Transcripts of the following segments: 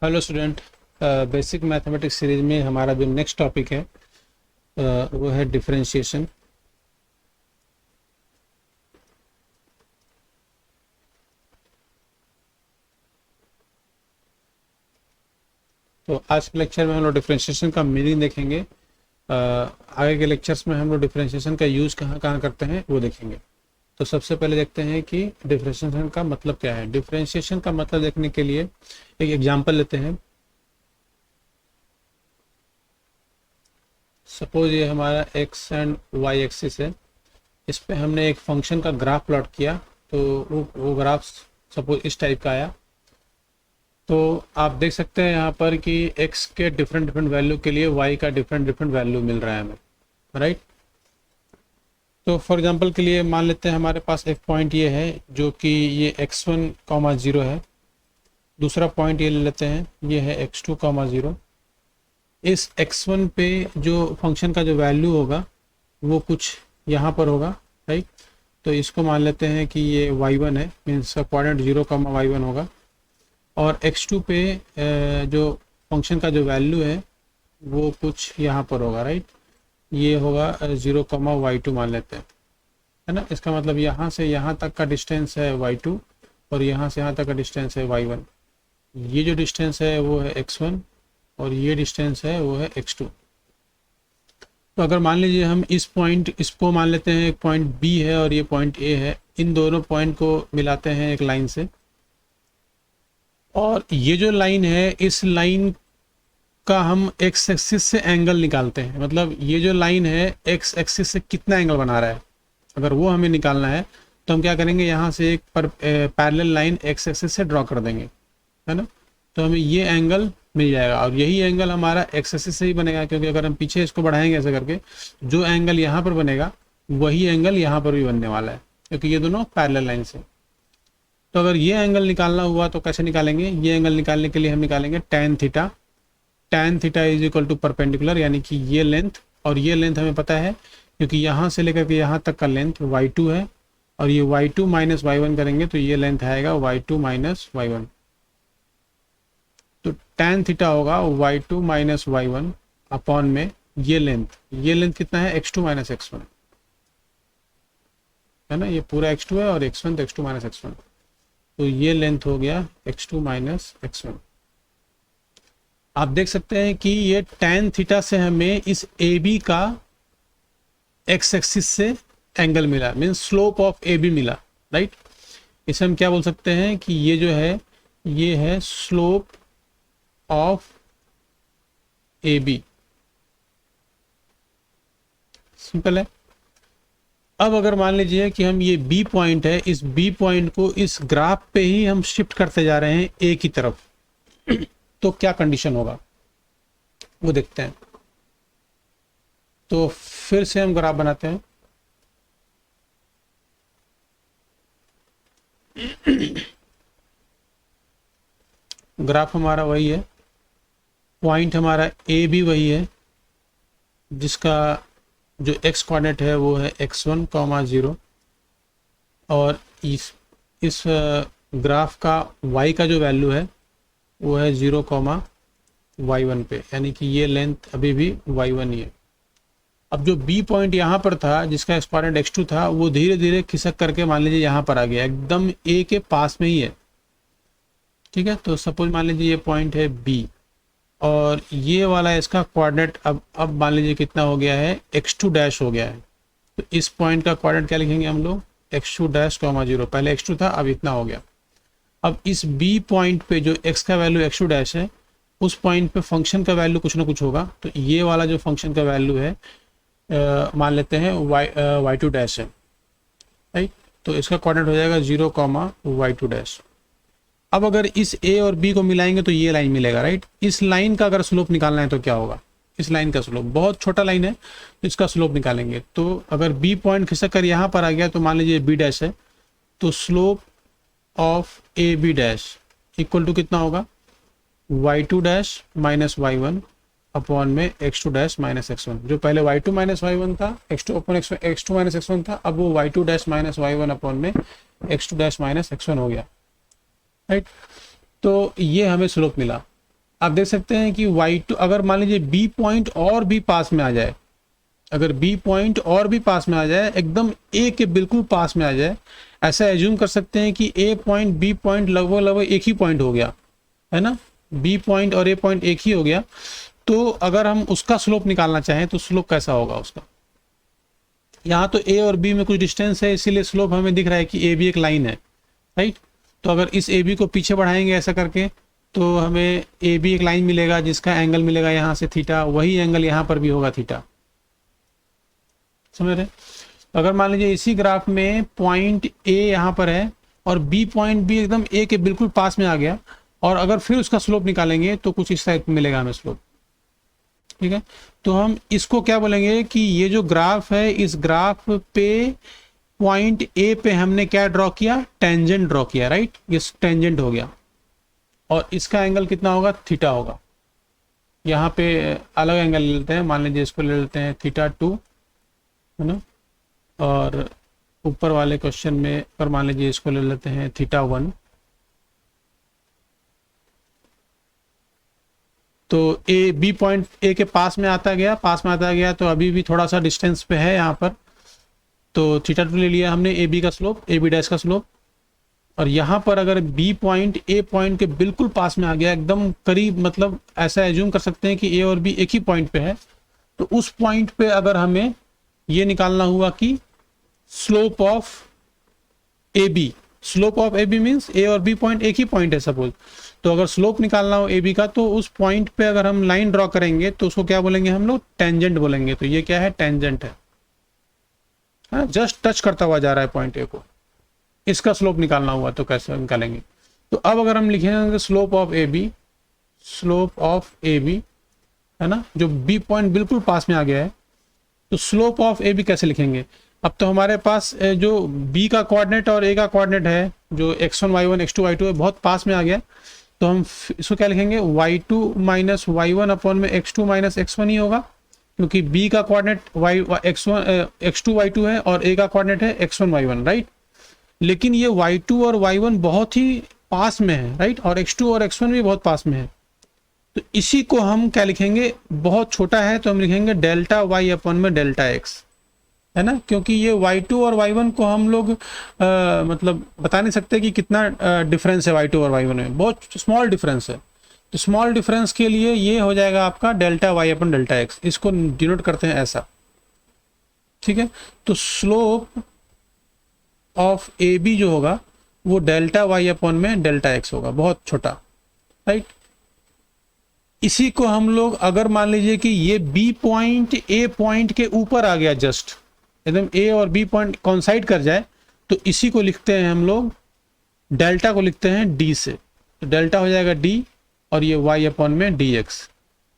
Hello student. Basic mathematics series में हमारा जो नेक्स्ट टॉपिक है वो है डिफरेंशिएशन। तो आज के लेक्चर में हम लोग डिफरेंशिएशन का मीनिंग देखेंगे। आगे के लेक्चर्स में हम लोग डिफरेंशिएशन का यूज़ कहाँ कहाँ करते हैं वो देखेंगे। तो सबसे पहले देखते हैं कि डिफरेंशिएशन का मतलब क्या है। डिफरेंशिएशन का मतलब देखने के लिए एक एग्जांपल लेते हैं। सपोज ये हमारा एक्स एंड वाई एक्सिस है। इस पे हमने एक फंक्शन का ग्राफ प्लॉट किया, तो वो ग्राफ सपोज इस टाइप का आया। तो आप देख सकते हैं यहाँ पर कि x के डिफरेंट डिफरेंट वैल्यू के लिए y का डिफरेंट डिफरेंट वैल्यू मिल रहा है हमें, राइट। तो फॉर एग्जांपल के लिए मान लेते हैं हमारे पास एक पॉइंट ये है जो कि ये x1, 0 है। दूसरा पॉइंट ये ले लेते हैं, ये है x2, 0। इस x1 पे जो फंक्शन का जो वैल्यू होगा वो कुछ यहाँ पर होगा, राइट। तो इसको मान लेते हैं कि ये y1 है, मीन्स कोऑर्डिनेट 0, y1 होगा। और x2 पे जो फंक्शन का जो वैल्यू है वो कुछ यहाँ पर होगा, राइट। ये होगा 0, y2 मान लेते हैं, है ना। इसका मतलब यहाँ से यहाँ तक का डिस्टेंस है y2 और यहाँ से यहाँ तक का डिस्टेंस है y1। ये जो डिस्टेंस है वो है x1 और ये डिस्टेंस है वो है x2। तो अगर मान लीजिए हम इसको मान लेते हैं एक पॉइंट B है और ये पॉइंट A है। इन दोनों पॉइंट को मिलाते हैं एक लाइन से, और ये जो लाइन है इस लाइन का हम एक्स एक्सिस से एंगल निकालते हैं। मतलब ये जो लाइन है एक्स एक्सिस से कितना एंगल बना रहा है, अगर वो हमें निकालना है तो हम क्या करेंगे, यहाँ से एक पैरेलल लाइन एक्स एक्सिस से ड्रॉ कर देंगे, है ना। तो हमें ये एंगल मिल जाएगा और यही एंगल हमारा एक्स एक्सिस से ही बनेगा, क्योंकि अगर हम पीछे इसको बढ़ाएंगे ऐसे करके, जो एंगल यहाँ पर बनेगा वही एंगल यहाँ पर भी बनने वाला है, क्योंकि ये दोनों पैरेलल लाइन से। तो अगर ये एंगल निकालना हुआ तो कैसे निकालेंगे, ये एंगल निकालने के लिए हम निकालेंगे tan theta. tan theta is equal to perpendicular, यानी कि ये लेंथ, और ये लेंथ हमें पता है क्योंकि यहाँ से लेकर के यहाँ तक का लेंथ y2 है, और ये y2 माइनस y1 करेंगे तो ये लेंथ आएगा y2 माइनस y1। तो tan थीटा होगा y2 माइनस y1 अपॉन में ये लेंथ कितना है, x2 माइनस x1, है ना। ये पूरा x2 है और x1 तो x2 माइनस x1, तो ये लेंथ हो गया x2 माइनस x1। आप देख सकते हैं कि ये tan थीटा से हमें इस AB का x एक्सिस से एंगल मिला, मीन्स स्लोप ऑफ AB मिला, राइट। इसे हम क्या बोल सकते हैं कि ये जो है ये है स्लोप ऑफ AB। सिंपल है। अब अगर मान लीजिए कि हम ये B पॉइंट है, इस B पॉइंट को इस ग्राफ पे ही हम शिफ्ट करते जा रहे हैं A की तरफ, तो क्या कंडीशन होगा वो देखते हैं। तो फिर से हम ग्राफ बनाते हैं। ग्राफ हमारा वही है, पॉइंट हमारा A भी वही है, जिसका जो x कोऑर्डिनेट है वो है x1, 0। और इस ग्राफ का y का जो वैल्यू है वो है 0, y1 पे, यानी कि ये लेंथ अभी भी y1 ही है। अब जो B पॉइंट यहाँ पर था जिसका x कोऑर्डिनेट x2 था, वो धीरे धीरे खिसक करके मान लीजिए यहाँ पर आ गया, एकदम A के पास में ही है, ठीक है। तो सपोज मान लीजिए ये पॉइंट है B और ये वाला इसका कोऑर्डिनेट अब मान लीजिए कितना हो गया है, x2 डैश हो गया है। तो इस पॉइंट का कोऑर्डिनेट क्या लिखेंगे हम लोग, x2 डैश, 0। पहले x2 था, अब इतना हो गया। अब इस B पॉइंट पे जो x का वैल्यू x2 डैश है, उस पॉइंट पे फंक्शन का वैल्यू कुछ ना कुछ होगा। तो ये वाला जो फंक्शन का वैल्यू है मान लेते हैं y2 डैश है, राइट। तो इसका कोऑर्डिनेट हो जाएगा 0, y2 डैश। अब अगर इस A और B को मिलाएंगे तो ये लाइन मिलेगा, राइट। इस लाइन का अगर स्लोप निकालना है तो क्या होगा, इस लाइन का स्लोप, बहुत छोटा लाइन है तो इसका स्लोप निकालेंगे। तो अगर B पॉइंट खिसक कर यहाँ पर आ गया तो मान लीजिए B डैश है, तो slope of AB dash equal to कितना होगा, y2 dash minus y1 upon में x2 डैश माइनस x1। जो पहले y2 माइनस y1 था, x2 upon x2 minus x1 था, अब वो y2 dash minus y1 upon में x2 डैश माइनस x1 हो गया, राइट। तो ये हमें स्लोप मिला। आप देख सकते हैं कि y2 अगर मान लीजिए b पॉइंट और भी पास में आ जाए, अगर b पॉइंट और भी पास में आ जाए, एकदम a के बिल्कुल पास में आ जाए, ऐसा एज्यूम कर सकते हैं कि a पॉइंट b पॉइंट लगभग लगभग एक ही पॉइंट हो गया है ना, b पॉइंट और a पॉइंट एक ही हो गया। तो अगर हम उसका स्लोप निकालना चाहें तो स्लोप कैसा होगा उसका, यहाँ तो a और b में कुछ डिस्टेंस है, इसीलिए स्लोप हमें दिख रहा है कि a b एक लाइन है, राइट। तो अगर इस a b को पीछे बढ़ाएंगे ऐसा करके तो हमें a b एक लाइन मिलेगा जिसका एंगल मिलेगा यहाँ से थीटा, वही एंगल यहाँ पर भी होगा थीटा, समझ रहे। अगर मान लीजिए इसी ग्राफ में पॉइंट a यहाँ पर है और b पॉइंट भी एकदम a के बिल्कुल पास में आ गया, और अगर फिर उसका स्लोप निकालेंगे तो कुछ इस टाइप मिलेगा हमें स्लोप, ठीक है। तो हम इसको क्या बोलेंगे कि ये जो ग्राफ है, इस ग्राफ पे पॉइंट ए पे हमने क्या ड्रॉ किया, टेंजेंट ड्रॉ किया, राइट। ये टेंजेंट हो गया और इसका एंगल कितना होगा, थीटा होगा। यहाँ पे अलग एंगल ले लेते हैं, मान लीजिए इसको ले लेते हैं θ2 है ना, और ऊपर वाले क्वेश्चन में पर मान लीजिए इसको ले लेते हैं θ1। तो ए बी पॉइंट ए के पास में आता गया तो अभी भी थोड़ा सा डिस्टेंस पे है यहाँ पर, तो θ2 ले लिया हमने ए बी का स्लोप, ए बी डैश का स्लोप। और यहाँ पर अगर बी पॉइंट ए पॉइंट के बिल्कुल पास में आ गया, एकदम करीब, मतलब ऐसा एज्यूम कर सकते हैं कि ए और बी एक ही पॉइंट पे है, तो उस पॉइंट पे अगर हमें ये निकालना हुआ कि slope of A B, slope of A B means A और बी पॉइंट एक ही पॉइंट है सपोज, तो अगर स्लोप निकालना हो ए बी का तो उस पॉइंट पे अगर हम लाइन ड्रॉ करेंगे तो उसको क्या बोलेंगे हम लोग, टेंजेंट बोलेंगे। तो ये क्या है, टेंजेंट है, जस्ट टच करता हुआ जा रहा है पॉइंट ए को, इसका स्लोप निकालना हुआ तो कैसे निकालेंगे। तो अब अगर हम लिखेंगे slope of A B, slope of A B है ना, जो बी पॉइंट बिल्कुल पास में आ गया है, तो स्लोप ऑफ ए बी कैसे लिखेंगे। अब तो हमारे पास जो बी का कोऑर्डिनेट और ए का कोऑर्डिनेट है, जो x1 y1 x2 y2 है, बहुत पास में आ गया, तो हम इसको क्या लिखेंगे, y2 माइनस y1 अपॉन में x2 माइनस x1 ही होगा, क्योंकि b का कोऑर्डिनेट x2 y2 है और a का कोऑर्डिनेट है x1 y1, राइट। लेकिन ये y2 और y1 बहुत ही पास में है, राइट, और x2 और x1 भी बहुत पास में है, तो इसी को हम क्या लिखेंगे, बहुत छोटा है तो हम लिखेंगे डेल्टा y अपॉन में डेल्टा x, है ना, क्योंकि ये y2 और y1 को हम लोग मतलब बता नहीं सकते कि कितना डिफरेंस है y2 और y1 में, बहुत स्मॉल डिफरेंस है। तो स्मॉल डिफरेंस के लिए ये हो जाएगा आपका डेल्टा y अपन डेल्टा x, इसको डिनोट करते हैं ऐसा, ठीक है। तो स्लोप ऑफ ए बी जो होगा वो डेल्टा y अपॉन में डेल्टा x होगा, बहुत छोटा, राइट। इसी को हम लोग अगर मान लीजिए कि ये b पॉइंट a पॉइंट के ऊपर आ गया, जस्ट एकदम a और b पॉइंट कॉन्साइड कर जाए, तो इसी को लिखते हैं हम लोग, डेल्टा को लिखते हैं d से, तो डेल्टा हो जाएगा d और ये y अपॉन में dx,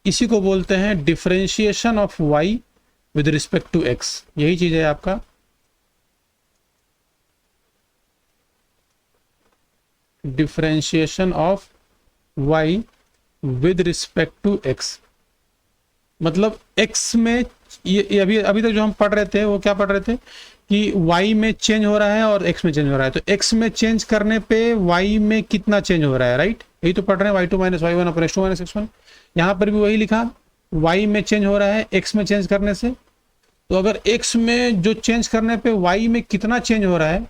इसी को बोलते हैं differentiation of y with respect to x। यही चीज है आपका differentiation of y with respect to x, मतलब x में ये अभी तक जो हम पढ़ रहे थे वो क्या पढ़ रहे थे कि y में चेंज हो रहा है और x में चेंज हो रहा है, तो x में चेंज करने पे y में कितना चेंज हो रहा है, राइट, यही तो पढ़ रहे हैं, y2 minus y1 upon x2 minus x1। यहाँ पर भी वही लिखा, y में चेंज हो रहा है x में चेंज करने से, तो अगर x में जो चेंज करने पे y में कितना चेंज हो रहा है,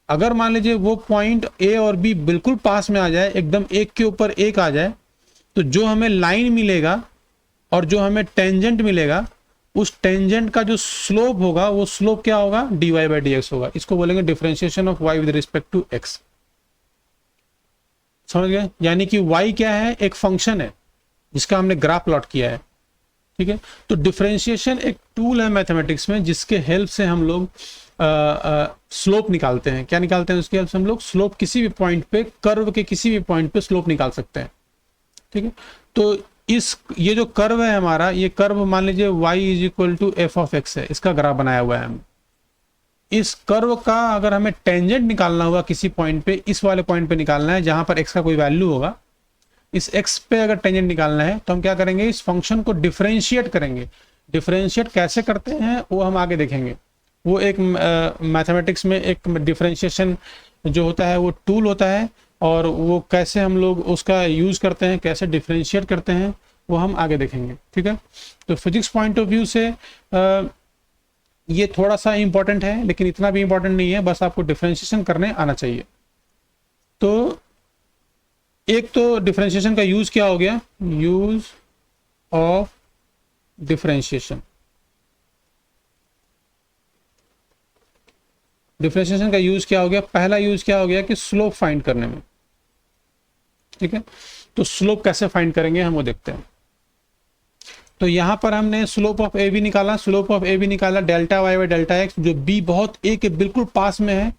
अगर मान लीजिए वो पॉइंट a और b बिल्कुल पास में आ जाए, एकदम एक के ऊपर एक आ जाए, तो जो हमें लाइन मिलेगा और जो हमें टेंजेंट मिलेगा, उस टेंजेंट का जो स्लोप होगा वो स्लोप क्या होगा, dy बाई dx होगा। इसको बोलेंगे differentiation of y with respect to x, समझ गए। यानी कि y क्या है, एक फंक्शन है जिसका हमने ग्राफ प्लॉट किया है, ठीक है। तो डिफरेंशिएशन एक टूल है मैथमेटिक्स में जिसके हेल्प से हम लोग स्लोप निकालते हैं। क्या निकालते हैं उसकी हेल्प से हम लोग स्लोप, किसी भी पॉइंट पे, कर्व के किसी भी पॉइंट पे स्लोप निकाल सकते हैं, ठीक है। तो ये जो कर्व है हमारा, ये कर्व मान लीजिए y is equal to F of X है, इसका ग्राफ बनाया हुआ है हम। इस कर्व का अगर हमें टेंजेंट निकालना हुआ किसी पॉइंट पे, इस वाले पॉइंट पे निकालना है जहां पर x का कोई वैल्यू होगा, इस x पे अगर टेंजेंट निकालना है तो हम क्या करेंगे, इस फंक्शन को डिफरेंशिएट करेंगे। डिफरेंशिएट कैसे करते हैं वो हम आगे देखेंगे, वो एक मैथमेटिक्स में एक डिफरेंशिएशन जो होता है वो टूल होता है, और वो कैसे हम लोग उसका यूज़ करते हैं, कैसे डिफ्रेंशिएट करते हैं, वो हम आगे देखेंगे। ठीक है, तो फिजिक्स पॉइंट ऑफ व्यू से ये थोड़ा सा इंपॉर्टेंट है, लेकिन इतना भी इंपॉर्टेंट नहीं है, बस आपको डिफ्रेंशिएशन करने आना चाहिए। तो एक तो डिफ्रेंशिएशन का यूज़ क्या हो गया, यूज़ ऑफ डिफ्रेंशिएशन। डिफ्रेंशिएशन का यूज़ क्या हो गया, पहला यूज़ क्या हो गया कि स्लोप फाइंड करने में। ठीक है, तो स्लोप कैसे फाइंड करेंगे हम वो देखते हैं। तो यहाँ पर हमने स्लोप ऑफ ए बी निकाला, स्लोप ऑफ ए बी निकाला delta Y by delta X, जो बी बहुत ए के बिल्कुल पास में है,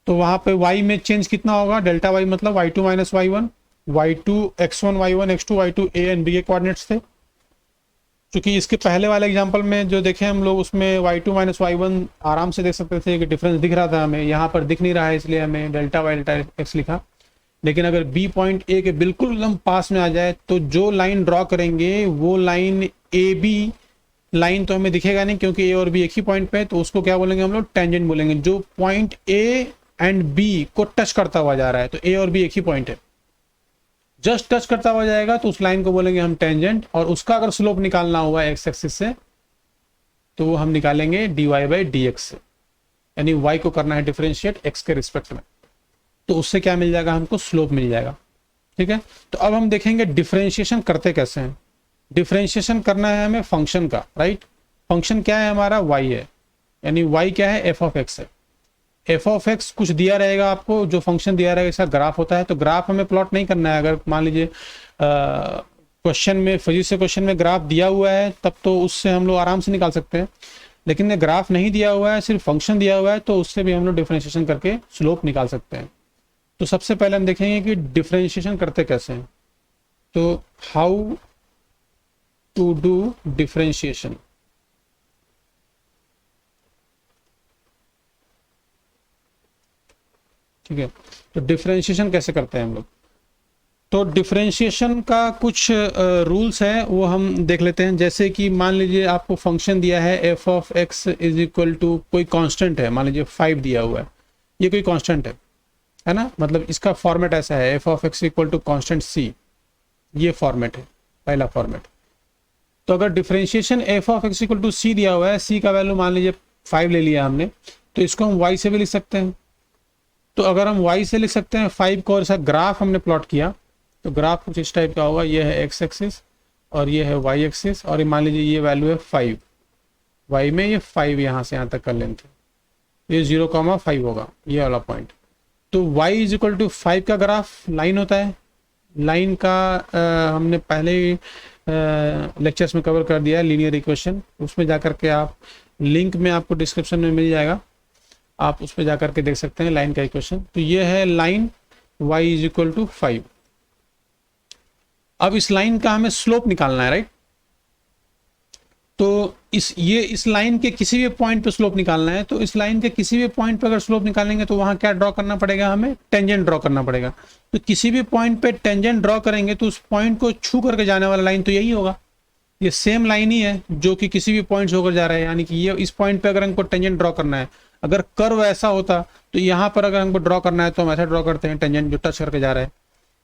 तो वहाँ पे वाई में चेंज कितना होगा, डेल्टा वाई मतलब Y two minus Y one, Y two X one Y one X two Y two, A and B के कोऑर्डिनेट्स थे। क्योंकि इसके पहले वाले एग्जांपल में जो देखे हम लोग, उसमें Y two minus Y one आराम से देख सकते थे कि डिफरेंस दिख रहा था हमें, यहाँ पर दिख नहीं रहा है, इसलिए हमें डेल्टा वाई डेल्टा एक्स लिखा। लेकिन अगर बी पॉइंट ए के बिल्कुल एकदम पास में आ जाए तो जो लाइन ड्रॉ करेंगे वो लाइन ए बी लाइन तो हमें दिखेगा नहीं, क्योंकि ए और बी एक ही पॉइंट पे है, तो उसको क्या बोलेंगे हम लोग, टेंजेंट बोलेंगे। जो पॉइंट ए एंड बी को टच करता हुआ जा रहा है, तो ए और बी एक ही पॉइंट है, जस्ट टच करता हुआ जाएगा तो उस लाइन को बोलेंगे हम टेंजेंट। और उसका अगर स्लोप निकालना हुआ एक्स एक्सिस से तो वो हम निकालेंगे D Y by D X से, यानी वाई को करना है डिफरेंशिएट एक्स के रिस्पेक्ट में, तो उससे क्या मिल जाएगा हमको, स्लोप मिल जाएगा। ठीक है, तो अब हम देखेंगे डिफरेंशिएशन करते कैसे हैं। डिफरेंशिएशन करना है हमें फंक्शन का, राइट। फंक्शन क्या है हमारा, y है, यानी y क्या है, f ऑफ x है। f ऑफ x कुछ दिया रहेगा आपको, जो फंक्शन दिया रहेगा इसका ग्राफ होता है, तो ग्राफ हमें प्लॉट नहीं करना है। अगर मान लीजिए क्वेश्चन में, फिजिक्स से क्वेश्चन में ग्राफ दिया हुआ है तब तो उससे हम लोग आराम से निकाल सकते हैं, लेकिन ग्राफ नहीं दिया हुआ है, सिर्फ फंक्शन दिया हुआ है, तो उससे भी हम लोग डिफरेंशिएशन करके स्लोप निकाल सकते हैं। तो सबसे पहले हम देखेंगे कि डिफरेंशिएशन करते कैसे हैं। तो हाउ टू डू डिफरेंशिएशन। ठीक है, तो डिफरेंशिएशन कैसे करते हैं हम लोग। तो डिफरेंशिएशन का कुछ रूल्स है, वो हम देख लेते हैं। जैसे कि मान लीजिए आपको फंक्शन दिया है F of X is equal to कोई कांस्टेंट है, मान लीजिए 5 दिया हुआ है, ये कोई कांस्टेंट है ना, मतलब इसका फॉर्मेट ऐसा है, F of x equal to constant c, ये फॉर्मेट है पहला फॉर्मेट। तो अगर differentiation f of x equal to c दिया हुआ है, सी का वैल्यू मान लीजिए 5 ले लिया हमने, तो इसको हम y से भी लिख सकते हैं। तो अगर हम y से लिख सकते हैं 5 को, और ऐसा ग्राफ हमने प्लॉट किया, तो ग्राफ कुछ इस टाइप का होगा, ये है x एक्सिस और ये है y एक्सिस, और मान लीजिए ये वैल्यू है 5, y में ये 5 यहाँ से यहाँ तक का लेंथ है, ये 0,5 होगा ये वाला पॉइंट। तो y इज इक्वल टू 5 का ग्राफ लाइन होता है। लाइन का हमने पहले ही लेक्चर्स में कवर कर दिया है, लीनियर इक्वेशन, उसमें जाकर के आप लिंक में आपको डिस्क्रिप्शन में मिल जाएगा, आप उस पर जाकर के देख सकते हैं लाइन का इक्वेशन। तो ये है line y is equal to 5। अब इस लाइन का हमें स्लोप निकालना है, राइट। तो इस लाइन के किसी भी पॉइंट पे स्लोप निकालना है, तो इस लाइन के किसी भी पॉइंट पे अगर स्लोप निकालेंगे तो वहां क्या ड्रॉ करना पड़ेगा, हमें टेंजेंट ड्रॉ करना पड़ेगा। तो किसी भी पॉइंट पे टेंजेंट ड्रॉ करेंगे तो उस पॉइंट को छू करके जाने वाला लाइन तो यही होगा, ये सेम लाइन ही है जो कि किसी भी पॉइंट से होकर जा रहा है। यानी कि ये इस पॉइंट पे अगर हमको टेंजेंट ड्रॉ करना है, अगर कर्व ऐसा होता तो यहाँ पर अगर हमको ड्रॉ करना है तो हम ऐसा ड्रॉ करते हैं, टेंजेंट जो टच करके जा रहा है।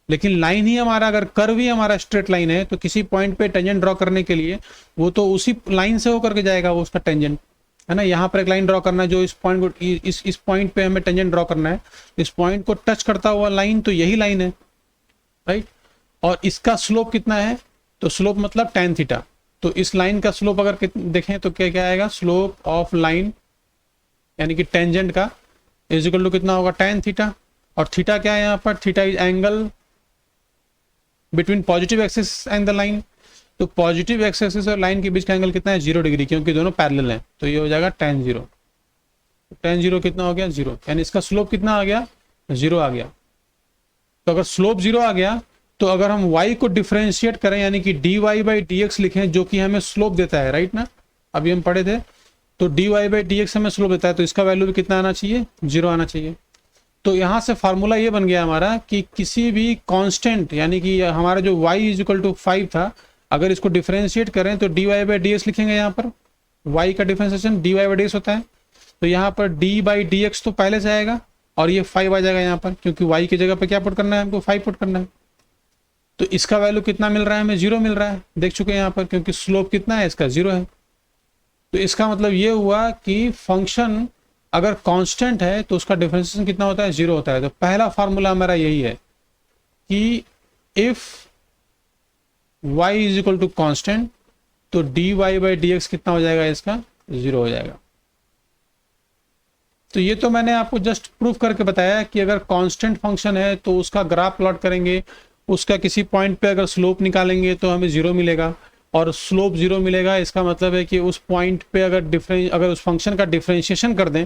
लेकिन लाइन ही हमारा, अगर कर्व ही हमारा स्ट्रेट लाइन है, तो किसी पॉइंट पे टेंजेंट ड्रॉ करने के लिए वो तो उसी लाइन से होकर के जाएगा, वो उसका टेंजेंट है ना। यहाँ पर एक लाइन ड्रॉ करना है जो इस पॉइंट को, इस पॉइंट पे हमें टेंजेंट ड्रॉ करना है, इस पॉइंट को टच करता हुआ लाइन तो यही लाइन है, राइट। और इसका स्लोप कितना है, तो स्लोप मतलब tan थीटा। तो इस लाइन का स्लोप अगर देखें तो क्या क्या आएगा, स्लोप ऑफ लाइन यानी कि टेंजेंट का इज इक्वल टू कितना होगा, tan थीटा। और थीटा क्या है यहाँ पर, theta is angle between positive axis and the line. तो पॉजिटिव एक्सिस और लाइन के बीच का एंगल कितना है, 0 डिग्री, क्योंकि दोनों पैरेलल हैं, तो ये हो जाएगा tan 0। tan 0 कितना हो गया, 0, यानी इसका स्लोप कितना आ गया, 0 आ गया। तो अगर स्लोप 0 आ गया तो अगर हम y को डिफरेंशिएट करें, यानी कि dy बाई dx लिखें, जो कि हमें स्लोप देता है, राइट ना, अभी हम पढ़े थे। तो dy बाई dx हमें स्लोप देता है, तो इसका वैल्यू भी कितना आना चाहिए, 0 आना चाहिए। तो यहाँ से फार्मूला ये बन गया हमारा कि किसी भी कांस्टेंट, यानी कि हमारा जो y इज इक्वल टू 5 था, अगर इसको डिफरेंशिएट करें तो dy बाई dx लिखेंगे। यहाँ पर y का डिफरेंशिएशन dy बाई dx होता है, तो यहाँ पर d बाई dx तो पहले से आएगा, और ये 5 आ जाएगा यहाँ पर, क्योंकि y की जगह पे क्या पुट करना है हमको, 5 पुट करना है। तो इसका वैल्यू कितना मिल रहा है हमें, 0 मिल रहा है, देख चुके हैं यहाँ पर, क्योंकि स्लोप कितना है इसका, 0 है। तो इसका मतलब ये हुआ कि फंक्शन अगर कांस्टेंट है तो उसका डिफरेंशिएशन कितना होता है, 0 होता है। तो पहला फार्मूला हमारा यही है कि if y is equal to constant तो dy बाई डी एक्स कितना हो जाएगा, इसका 0 हो जाएगा। तो ये तो मैंने आपको जस्ट प्रूफ करके बताया कि अगर कांस्टेंट फंक्शन है तो उसका ग्राफ प्लॉट करेंगे, उसका किसी पॉइंट पे अगर स्लोप निकालेंगे तो हमें 0 मिलेगा, और स्लोप 0 मिलेगा इसका मतलब है कि उस पॉइंट पे अगर उस फंक्शन का डिफरेंशिएशन कर दें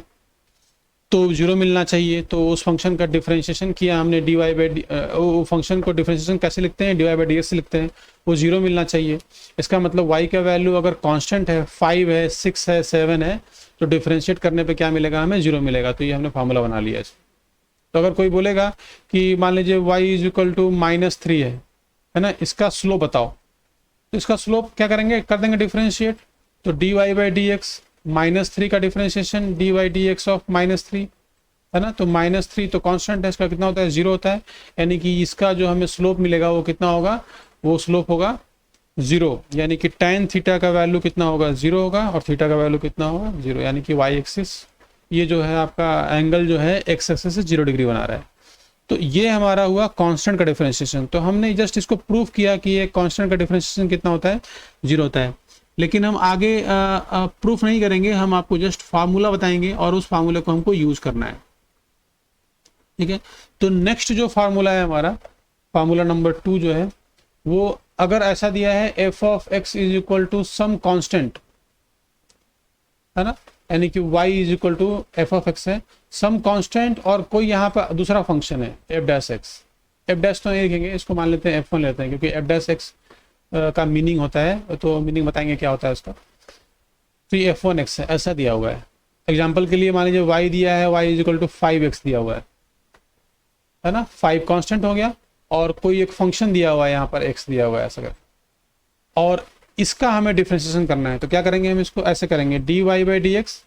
तो 0 मिलना चाहिए। तो उस फंक्शन का डिफरेंशिएशन किया हमने dy बाई फंक्शन को डिफरेंशिएशन कैसे लिखते हैं, dy बाई डी एक्स से लिखते हैं, वो 0 मिलना चाहिए। इसका मतलब y का वैल्यू अगर कांस्टेंट है, 5 है, 6 है, 7 है, तो डिफरेंशिएट करने पे क्या मिलेगा हमें, 0 मिलेगा। तो ये हमने फार्मूला बना लिया है। तो अगर कोई बोलेगा कि मान लीजिए y इज इक्वल टू -3 है ना, इसका स्लोप बताओ, तो इसका स्लोप क्या करेंगे, कर देंगे डिफरेंशिएट। तो dy बाई डी एक्स, -3 का differentiation dy by D X of -3 है ना। तो -3 तो कांस्टेंट है, इसका कितना होता है, 0 होता है। यानी कि इसका जो हमें स्लोप मिलेगा वो कितना होगा, वो स्लोप होगा 0। यानी कि tan थीटा का वैल्यू कितना होगा, 0 होगा, और थीटा का वैल्यू कितना होगा, 0। यानी कि y एक्सिस ये जो है आपका एंगल जो है x एक्सिस से 0 डिग्री बना रहा है। तो ये हमारा हुआ कांस्टेंट का डिफरेंशिएशन। तो हमने जस्ट इसको प्रूफ किया कि ये कांस्टेंट का डिफरेंशिएशन कितना होता है, 0 होता है। लेकिन हम आगे प्रूफ नहीं करेंगे, हम आपको जस्ट फार्मूला बताएंगे और उस फार्मूले को हमको यूज करना है, ठीक है। तो नेक्स्ट जो फार्मूला है हमारा, फार्मूला नंबर 2 जो है वो अगर ऐसा दिया है f of x is equal to some constant है ना, यानी कि y is equal to F of X है, सम कांस्टेंट, और कोई यहाँ पर दूसरा फंक्शन है f dash x. f dash तो नहीं लिखेंगे, इसको मान लेते हैं f1 लेते हैं, क्योंकि f डैश एक्स का मीनिंग होता है, तो मीनिंग बताएंगे क्या होता है उसका। तो ये f1x है, ऐसा दिया हुआ है। एग्जाम्पल के लिए मान लीजिए y दिया है, y is equal to 5x दिया हुआ है ना, 5 कांस्टेंट हो गया, और कोई एक फंक्शन दिया हुआ है यहाँ पर x दिया हुआ है ऐसा कर, और इसका हमें डिफरेंशिएशन करना है। तो क्या करेंगे, हम इसको ऐसे करेंगे dy बाई डी एक्स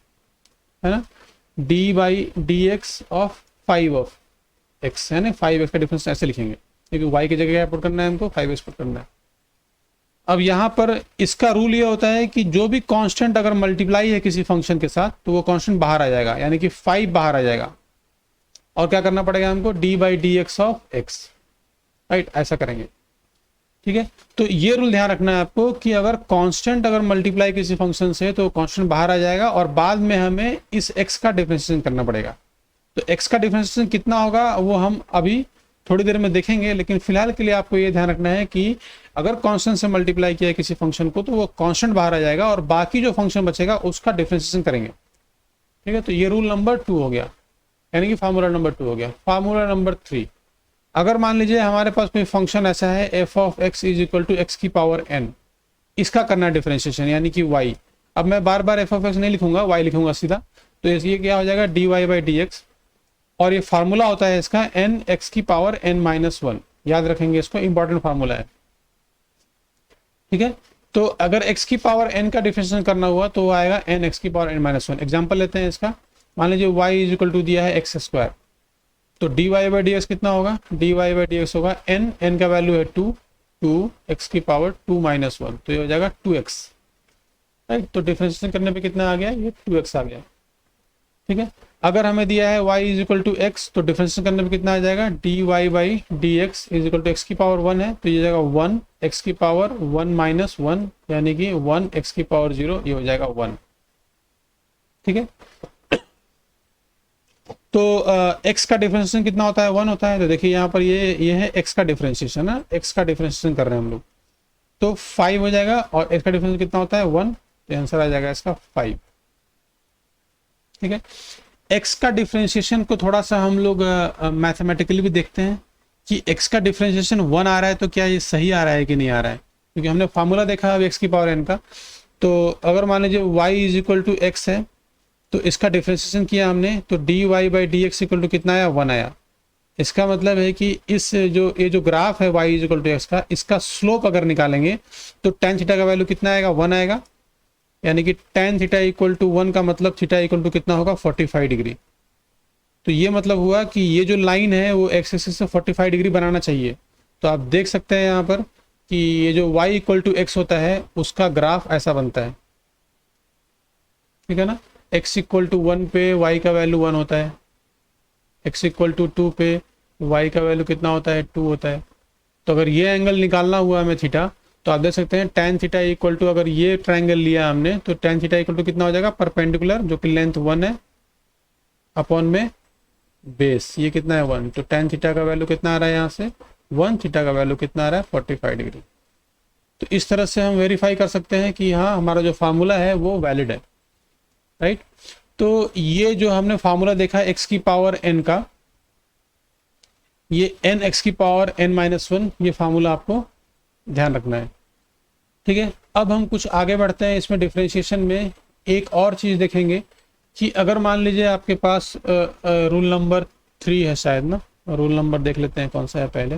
है ना, dy by D X of 5 of x है ना, 5x का डिफरेंस ऐसे लिखेंगे, क्योंकि y की जगह क्या पुट करना है हमको, 5x पुट करना है। अब यहाँ पर इसका रूल ये होता है कि जो भी कांस्टेंट अगर मल्टीप्लाई है किसी फंक्शन के साथ तो वो कांस्टेंट बाहर आ जाएगा, यानी कि 5 बाहर आ जाएगा, और क्या करना पड़ेगा हमको, D by D X of x, right, ऐसा करेंगे, ठीक है। तो ये रूल ध्यान रखना है आपको कि अगर कांस्टेंट अगर मल्टीप्लाई किसी फंक्शन से तो कांस्टेंट बाहर आ जाएगा, और बाद में हमें इस x का डिफरेंशिएशन करना पड़ेगा। तो x का डिफरेंशिएशन कितना होगा वो हम अभी थोड़ी देर में देखेंगे, लेकिन फिलहाल के लिए आपको ये ध्यान रखना है कि अगर कांस्टेंट से मल्टीप्लाई किया है किसी फंक्शन को तो वो कांस्टेंट बाहर आ जाएगा, और बाकी जो फंक्शन बचेगा उसका डिफरेंशिएशन करेंगे, ठीक है। तो ये रूल नंबर 2 हो गया, यानी कि फार्मूला नंबर 2 हो गया। फार्मूला नंबर 3, अगर मान लीजिए हमारे पास कोई फंक्शन ऐसा है f of x is equal to X की पावर n, इसका करना डिफरेंशिएशन, यानी कि y। अब मैं बार बार f ऑफ x नहीं लिखूंगा, y लिखूंगा सीधा, तो ये क्या हो जाएगा, dy बाई डी एक्स, और ये फार्मूला होता है इसका n x की पावर n-1, याद रखेंगे इसको, इंपॉर्टेंट फार्मूला है, ठीक है। तो अगर x की पावर n का डिफरेंशिएशन करना हुआ तो वो आएगा n x की पावर n-1। एग्जांपल लेते हैं इसका, मान लीजिए y इज इक्वल टू दिया है x स्क्वायर, तो dy बाई डी एक्स कितना होगा, dy बाई डी एक्स होगा n का वैल्यू है 2 x की पावर 2-1, तो ये हो जाएगा 2x, राइट। तो डिफरेंशिएशन करने पे कितना आ गया, ये 2x आ गया, ठीक है। अगर हमें दिया है y is equal to X, तो डिफरेंशिएशन करने पे कितना आ जाएगा, dy by D X is equal to X की पावर 1 है, तो ये जाएगा 1 x की पावर 1-1, यानी कि 1 x की पावर 0, ये हो जाएगा 1, ठीक है। तो x का डिफरेंशिएशन कितना होता है, 1 होता है। तो देखिए यहाँ पर ये है x का डिफरेंशिएशन है, x का डिफरेंशिएशन कर रहे हैं हम लोग, तो 5 हो जाएगा, और x का डिफरेंशिएशन कितना होता है, 1, तो आंसर आ जाएगा इसका 5, ठीक है। x का डिफरेंशिएशन को थोड़ा सा हम लोग मैथमेटिकली भी देखते हैं कि x का डिफरेंशिएशन 1 आ रहा है तो क्या ये सही आ रहा है कि नहीं आ रहा है, क्योंकि हमने फार्मूला देखा अब x की पावर n का। तो अगर मान लीजिए y is equal to X है, तो इसका डिफरेंशिएशन किया हमने, तो dy by D X equal to कितना आया, 1 आया। इसका मतलब है कि ये जो ग्राफ है y is equal to X का, इसका स्लोप अगर निकालेंगे तो tan थीटा का वैल्यू कितना आएगा, 1 आएगा, यानी कि tan थीटा इक्वल टू 1 का मतलब थीटा इक्वल टू कितना होगा, 45 डिग्री। तो ये मतलब हुआ कि ये जो लाइन है वो एक्स एक्सिस से 45 डिग्री बनाना चाहिए। तो आप देख सकते हैं यहाँ पर कि ये जो y इक्वल टू एक्स होता है उसका ग्राफ ऐसा बनता है, ठीक है ना। x इक्वल टू 1 पे y का वैल्यू 1 होता है, x इक्वल टू 2 पे y का वैल्यू कितना होता है, 2 होता है। तो अगर ये एंगल निकालना हुआ हमें थीटा, तो आप देख सकते हैं tan थीटा इक्वल टू, अगर ये ट्रायंगल लिया हमने तो tan थीटा इक्वल टू कितना हो जाएगा, परपेंडिकुलर जो कि लेंथ 1 है अपॉन में बेस, ये कितना है 1। तो tan थीटा का वैल्यू कितना आ रहा है यहाँ से 1, थीटा का वैल्यू कितना आ रहा है 45 डिग्री। तो इस तरह से हम वेरीफाई कर सकते हैं कि हाँ हमारा जो फार्मूला है वो वैलिड है, राइट। तो ये जो हमने फार्मूला देखा x की पावर n का, ये n x की पावर n-1, ये फार्मूला आपको ध्यान रखना है, ठीक है। अब हम कुछ आगे बढ़ते हैं इसमें डिफरेंशिएशन में। एक और चीज़ देखेंगे कि अगर मान लीजिए आपके पास रूल नंबर 3 है शायद ना, रूल नंबर देख लेते हैं कौन सा है पहले,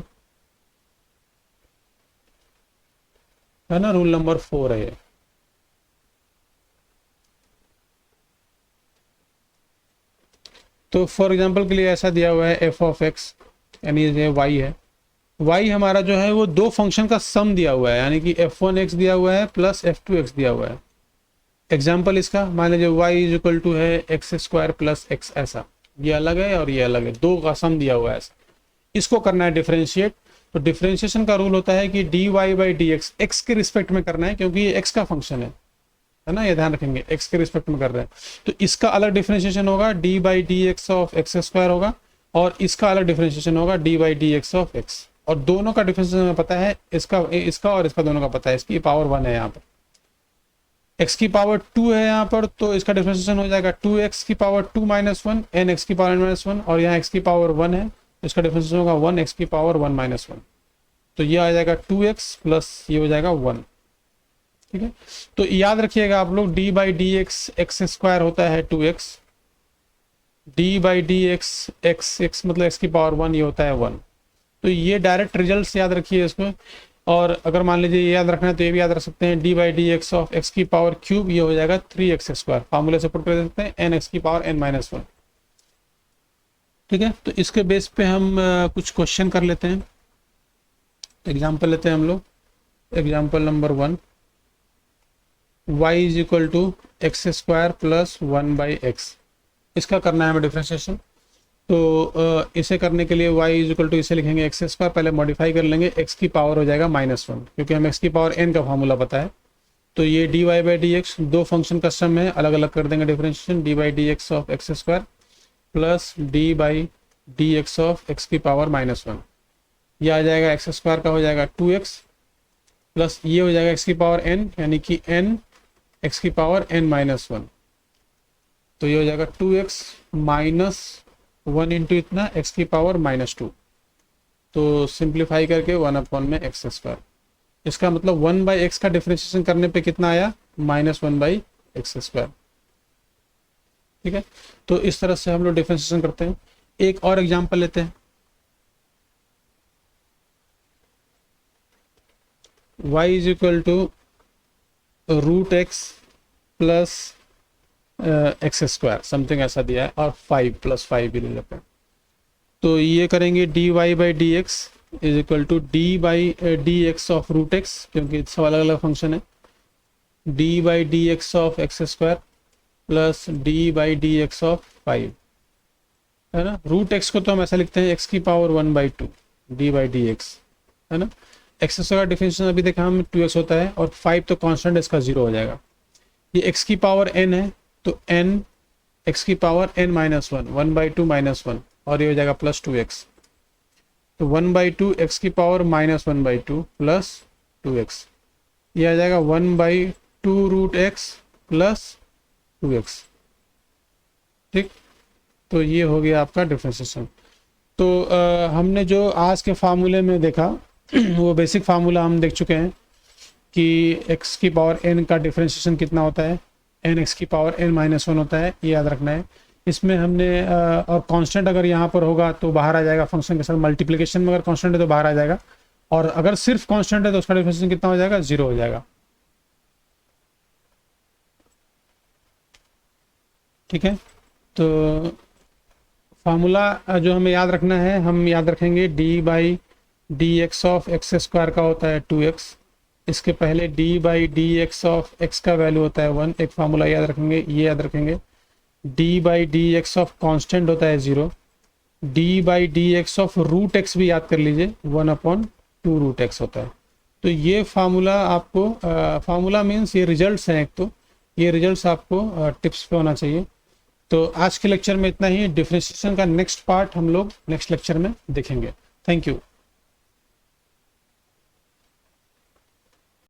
है ना, रूल नंबर 4 है ये। तो फॉर एग्जांपल के लिए ऐसा दिया हुआ है एफ ऑफ एक्स, यानी ये y है, y हमारा जो है वो दो फंक्शन का सम दिया हुआ है, यानी कि f1x दिया हुआ है प्लस f2x दिया हुआ है। एग्जाम्पल इसका मान लीजिए y इज इक्वल टू है एक्स स्क्वायर प्लस एक्स, ऐसा ये अलग है और ये अलग है, दो का सम दिया हुआ है ऐसा। इसको करना है डिफरेंशिएट। तो डिफरेंशिएशन का रूल होता है कि dy by D x, x के रिस्पेक्ट में करना है क्योंकि ये x का फंक्शन है ना, ये ध्यान रखेंगे x के रिस्पेक्ट में कर रहे हैं। तो इसका अलग डिफरेंशिएशन होगा D by D X of X square होगा, और इसका अलग डिफरेंशिएशन होगा D by D X of x. और दोनों का डिफरेंशिएशन हमें पता है, इसका और इसका दोनों का पता है, इसकी पावर 1 है यहाँ पर, x की पावर 2 है यहाँ पर, तो इसका डिफरेंशिएशन हो जाएगा 2x की पावर 2 माइनस 1 n x की पावर n-1, और यहाँ x की पावर 1 है तो इसका डिफरेंशिएशन होगा 1x की पावर 1 माइनस 1। तो ये आ जाएगा 2x प्लस ये हो जाएगा 1, ठीक है। तो याद रखिएगा आप लोग d by D x x square होता है 2x, d by D x x मतलब x की पावर 1 ये होता है 1। तो ये डायरेक्ट रिजल्ट याद रखिए इसमें। और अगर मान लीजिए ये याद रखना है तो ये भी याद रख सकते हैं D by D X of x की पावर क्यूब, ये हो जाएगा 3x स्क्वायर, फार्मूले से पुट कर सकते हैं n x की पावर n-1, ठीक है। तो इसके बेस पे हम कुछ क्वेश्चन कर लेते हैं। एग्जाम्पल लेते हैं हम लोग, example number 1, y is equal to X square plus 1 by X, इसका करना है हमें डिफरेंशिएशन। तो इसे करने के लिए y इज इक्वल टू, इसे लिखेंगे एक्स स्क्वायर, पहले मॉडिफाई कर लेंगे, x की पावर हो जाएगा -1 क्योंकि हमें x की पावर n का फार्मूला पता है। तो ये dy बाई डी एक्स दो फंक्शन का सम है, अलग अलग कर देंगे differentiation, D by D X of X square plus D by D X of x की पावर -1, यह आ जाएगा एक्स स्क्वायर का हो जाएगा 2x प्लस ये हो जाएगा x की पावर n, यानी कि n x की पावर n-1, तो ये हो जाएगा 2x माइनस 1 इंटू इतना x की पावर -2, तो सिंप्लीफाई करके 1 अपॉन में एक्स स्क्वायर। इसका मतलब 1 बाई एक्स का डिफरेंशिएशन करने पे कितना आया, -1 बाई एक्स स्क्वायर, ठीक है। तो इस तरह से हम लोग डिफरेंशिएशन करते हैं। एक और एग्जांपल लेते हैं, y is equal to root X plus X square something ऐसा दिया है, और 5 प्लस 5 भी ले लेते हैं। तो ये करेंगे D Y by D X is equal to D by D X of root X, क्योंकि सब अलग अलग फंक्शन है, D by D X of X square plus D by D X of 5, है ना। रूट एक्स को तो हम ऐसा लिखते हैं एक्स की power 1/2 D by D x, है ना। एक्स स्क्वायर का डिफरेंशिएशन अभी देखा हम 2x होता है, और 5 तो कांस्टेंट, इसका 0 हो जाएगा। ये x की पावर n है तो n x की पावर n-1 1/2 -1, और ये हो जाएगा प्लस 2x, तो 1/2 x की पावर -1/2 प्लस 2x, ये आ जाएगा 1/2 रूट एक्स प्लस 2x, ठीक। तो ये हो गया आपका डिफरेंशिएशन। तो हमने जो आज के फार्मूले में देखा वो बेसिक फार्मूला हम देख चुके हैं कि x की पावर n का डिफरेंशिएशन कितना होता है, n x की पावर n-1 होता है, ये याद रखना है। इसमें हमने और कांस्टेंट अगर यहाँ पर होगा तो बाहर आ जाएगा, फंक्शन के साथ मल्टीप्लिकेशन में अगर कांस्टेंट है तो बाहर आ जाएगा, और अगर सिर्फ कांस्टेंट है तो उसका डिफरेंशिएशन कितना हो जाएगा, 0 हो जाएगा, ठीक है। तो फार्मूला जो हमें याद रखना है, हम याद रखेंगे D by D X of X square का होता है 2x, इसके पहले D by D X of x का वैल्यू होता है 1, एक फार्मूला याद रखेंगे, ये याद रखेंगे। D by D X of constant होता है 0, D by D X of root X भी याद कर लीजिए 1/2 रूट एक्स होता है। तो ये फार्मूला आपको फार्मूला मीन्स ये रिजल्ट्स हैं, एक तो ये रिजल्ट्स आपको टिप्स पे होना चाहिए। तो आज के लेक्चर में इतना ही। डिफरेंशिएशन का नेक्स्ट पार्ट हम लोग नेक्स्ट लेक्चर में देखेंगे। Thank you.